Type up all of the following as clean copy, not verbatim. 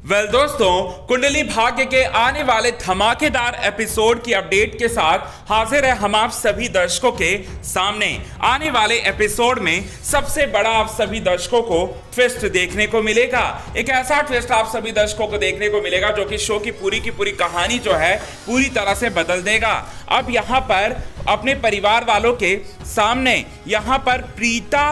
दोस्तों, कुंडली भाग्य के आने वाले धमाकेदार एपिसोड की अपडेट के साथ हाजिर है हम आप सभी दर्शकों के सामने। आने वाले एपिसोड में सबसे बड़ा आप सभी दर्शकों को ट्विस्ट देखने को मिलेगा। एक ऐसा ट्विस्ट आप सभी दर्शकों को देखने को मिलेगा जो कि शो की पूरी कहानी जो है पूरी तरह से बदल देगा। अब यहाँ पर अपने परिवार वालों के सामने यहाँ पर प्रीता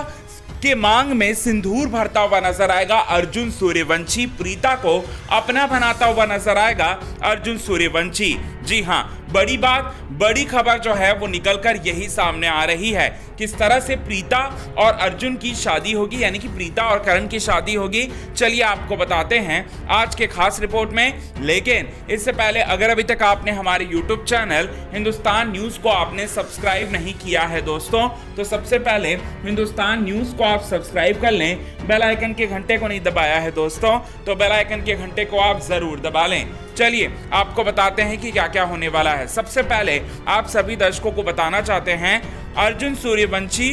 के मांग में सिंदूर भरता हुआ नजर आएगा अर्जुन सूर्यवंशी। प्रीता को अपना बनाता हुआ नजर आएगा अर्जुन सूर्यवंशी। जी हां, बड़ी बात, बड़ी खबर जो है वो निकलकर यही सामने आ रही है। किस तरह से प्रीता और अर्जुन की शादी होगी, यानी कि प्रीता और करण की शादी होगी, चलिए आपको बताते हैं आज के खास रिपोर्ट में। लेकिन इससे पहले अगर अभी तक आपने हमारे YouTube चैनल हिंदुस्तान न्यूज को आपने सब्सक्राइब नहीं किया है दोस्तों, तो सबसे पहले हिंदुस्तान न्यूज को आप सब्सक्राइब कर लें। बेल आइकन के घंटे को नहीं दबाया है दोस्तों, तो बेल आइकन के घंटे को आप जरूर दबा लें। चलिए आपको बताते हैं कि क्या क्या होने वाला है। सबसे पहले आप सभी दर्शकों को बताना चाहते हैं, अर्जुन सूर्यवंशी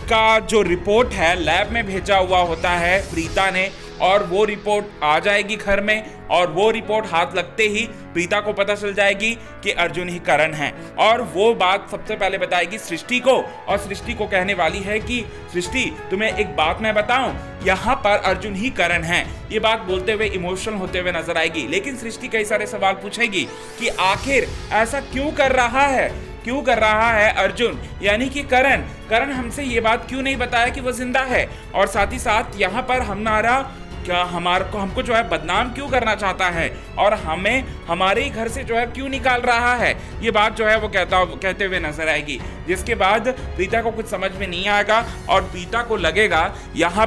का जो रिपोर्ट है लैब में भेजा हुआ होता है प्रीता ने, और वो रिपोर्ट आ जाएगी घर में, और वो रिपोर्ट हाथ लगते ही प्रीता को पता चल जाएगी कि अर्जुन ही करण है। और वो बात सबसे पहले बताएगी सृष्टि को, और सृष्टि को कहने वाली है कि सृष्टि तुम्हें एक बात मैं बताऊं, यहाँ पर अर्जुन ही करण है। ये बात बोलते हुए इमोशनल होते हुए नजर आएगी। लेकिन सृष्टि कई सारे सवाल पूछेगी कि आखिर ऐसा क्यों कर रहा है अर्जुन, यानी कि करण हमसे ये बात क्यों नहीं बताया कि वो जिंदा है, और साथ ही साथ यहाँ पर हमको जो है बदनाम क्यों करना चाहता है, और हमें हमारे ही घर से जो है क्यों निकाल रहा है। ये बात जो है वो कहते हुए नजर आएगी। जिसके बाद प्रीता को कुछ समझ में नहीं आएगा, और प्रीता को लगेगा यहाँ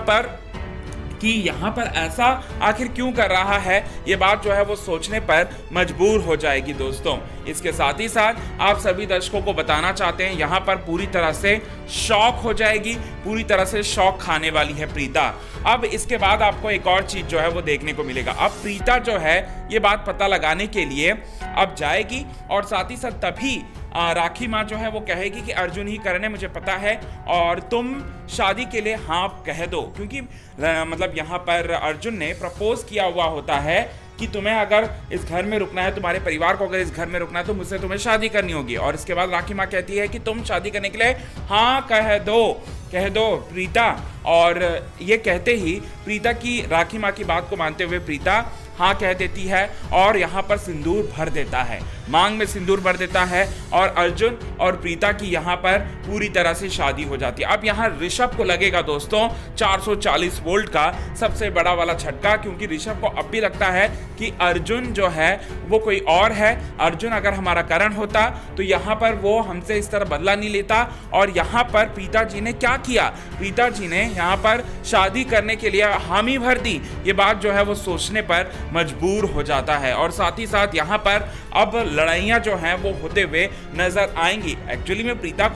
पर ऐसा आखिर क्यों कर रहा है। ये बात जो है वो सोचने पर मजबूर हो जाएगी दोस्तों। इसके साथ ही साथ आप सभी दर्शकों को बताना चाहते हैं, यहाँ पर पूरी तरह से शॉक हो जाएगी, पूरी तरह से शॉक खाने वाली है प्रीता। अब इसके बाद आपको एक और चीज जो है वो देखने को मिलेगा। अब प्रीता जो है ये बात पता लगाने के लिए अब जाएगी, और साथ ही साथ तभी राखी माँ जो है वो कहेगी कि अर्जुन ही करण है, मुझे पता है, और तुम शादी के लिए हाँ कह दो। क्योंकि मतलब यहाँ पर अर्जुन ने प्रपोज किया हुआ होता है कि तुम्हें अगर इस घर में रुकना है, तुम्हारे परिवार को अगर इस घर में रुकना है, तो मुझसे तुम्हें शादी करनी होगी। और इसके बाद राखी माँ कहती है कि तुम शादी करने के लिए हाँ कह दो प्रीता। और ये कहते ही प्रीता की राखी माँ की बात को मानते हुए प्रीता हाँ कह देती है, और यहाँ पर सिंदूर भर देता है, मांग में सिंदूर भर देता है, और अर्जुन और प्रीता की यहाँ पर पूरी तरह से शादी हो जाती है। अब यहाँ ऋषभ को लगेगा दोस्तों 440 वोल्ट का सबसे बड़ा वाला झटका, क्योंकि ऋषभ को अब भी लगता है कि अर्जुन जो है वो कोई और है। अर्जुन अगर हमारा करण होता तो यहाँ पर वो हमसे इस तरह बदला नहीं लेता। और यहाँ पर पिताजी ने क्या किया, पिताजी ने यहाँ पर शादी करने के लिए हामी भर दी। ये बात जो है वो सोचने पर मजबूर हो जाता है, और साथ ही साथ यहाँ पर अब लड़ाइयाँ जो हैं वो होते हुए नजर आएंगी। एक्चुअली में प्रीता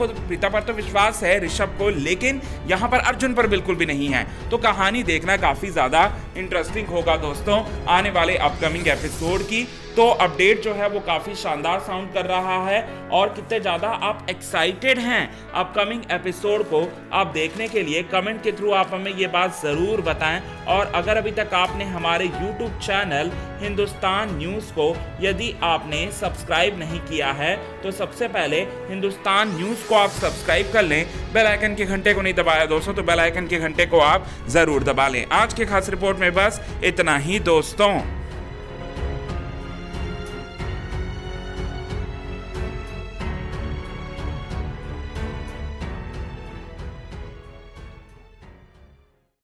पर तो विश्वास है ऋषभ को, लेकिन यहाँ पर अर्जुन पर बिल्कुल भी नहीं है। तो कहानी देखना काफी ज्यादा इंटरेस्टिंग होगा दोस्तों आने वाले अपकमिंग एपिसोड की। तो अपडेट जो है वो काफी शानदार साउंड कर रहा है, और कितने ज्यादा आप एक्साइटेड हैं अपकमिंग एपिसोड को आप देखने के लिए, कमेंट के थ्रू आप हमें ये बात जरूर बताएं। और अगर अभी तक आपने हमारे YouTube चैनल हिंदुस्तान न्यूज को यदि आपने सब्सक्राइब नहीं किया है, तो सबसे पहले हिंदुस्तान न्यूज को आप सब्सक्राइब कर लें। बेल आइकन के घंटे को नहीं दबाया दोस्तों, तो बेल आइकन के घंटे को आप जरूर दबा लें। आज के खास रिपोर्ट में बस इतना ही दोस्तों।